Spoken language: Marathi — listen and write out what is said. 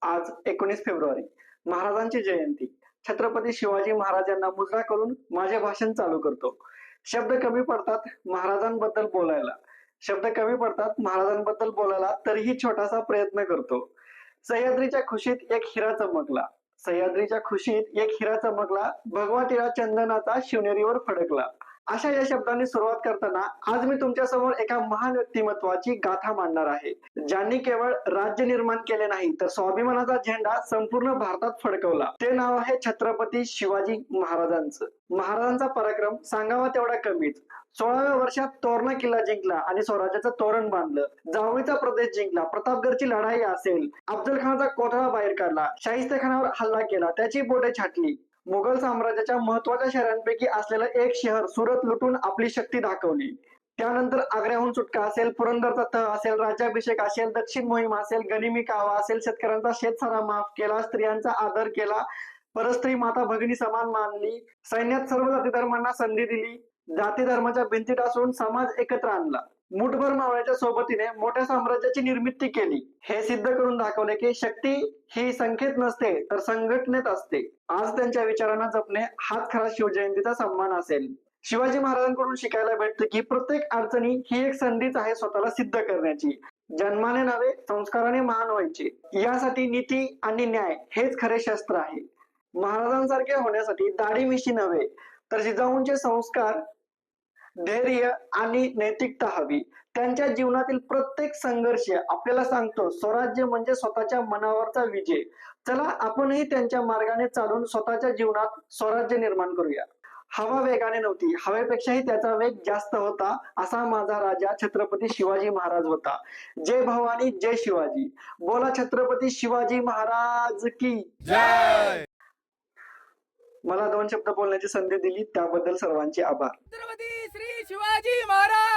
आज 19 फेब्रुवारी महाराजांची जयंती. छत्रपती शिवाजी महाराजांना मुजरा करून माझे भाषण चालू करतो. शब्द कमी पडतात महाराजांबद्दल बोलायला. तरीही छोटासा प्रयत्न करतो. सह्याद्रीच्या खुशीत एक हिरा चमकला. भगवा टिळा चंदनाचा शिवनेरीवर फडकला. अशा या शब्दांनी सुरुवात करताना आज मी तुमच्या समोर एका महान व्यक्तिमत्वाची गाथा मांडणार आहे, ज्यांनी केवळ राज्य निर्माण केले नाही तर स्वाभिमानाचा झेंडा संपूर्ण भारतात फडकवला. ते नाव आहे छत्रपती शिवाजी महाराजांचं. महाराजांचा पराक्रम सांगावा तेवढा कमीच. 16व्या वर्षात तोरणा किल्ला जिंकला आणि स्वराज्याचं तोरण बांधलं. जावळीचा प्रदेश जिंकला. प्रतापगडची लढाई असेल, अफजल खानाचा कोथळा बाहेर काढला, शाहिस्तेखानावर हल्ला केला, त्याची बोटे छाटली. मुघल साम्राज्याच्या महत्वाच्या शहरांपैकी असलेलं एक शहर सुरत लुटून आपली शक्ती दाखवली. त्यानंतर आग्र्याहून सुटका असेल, पुरंदरचा तह असेल, राज्याभिषेक असेल, दक्षिण मोहीम असेल, गनिमी कावा असेल, शेतकऱ्यांचा शेतसारा माफ केला, स्त्रियांचा आदर केला, परस्त्री माता भगिनी समान मानली, सैन्यात सर्व जाती धर्मांना संधी दिली, जाती धर्माच्या भिंती टासून समाज एकत्र आणला, मुठभर मावळ्याच्या सोबतीने मोठ्या साम्राज्याची निर्मिती केली. हे सिद्ध करून दाखवले की शक्ती ही संख्येत नसते तर संघटनेत असते. आज त्यांच्या विचारांना जपणे हाच खरा शिवजयंतीचा सन्मान असेल. शिवाजी महाराजांकडून शिकायला भेटते की प्रत्येक अडचणी ही एक संधीच आहे स्वतःला सिद्ध करण्याची. जन्माने नव्हे, संस्काराने महान व्हायचे. यासाठी नीती आणि न्याय हेच खरे शस्त्र आहे. महाराजांसारखे होण्यासाठी दाढी मिशी नव्हे तर जिजाऊंचे संस्कार, धैर्य आणि नैतिकता हवी. त्यांच्या जीवनातील प्रत्येक संघर्ष आपल्याला सांगतो स्वराज्य म्हणजे स्वतःच्या मनावरचा विजय. चला आपणही त्यांच्या मार्गाने चालून स्वतःच्या जीवनात स्वराज्य निर्माण करूया. हवा वेगाने नव्हती, हवेपेक्षाही त्याचा वेग जास्त होता. असा माझा राजा छत्रपती शिवाजी महाराज होता. जय भवानी, जय शिवाजी. बोला छत्रपती शिवाजी महाराज की जय. मला 2 शब्द बोलण्याची संधी दिली त्याबद्दल सर्वांचे आभार. छत्रपती श्री शिवाजी महाराज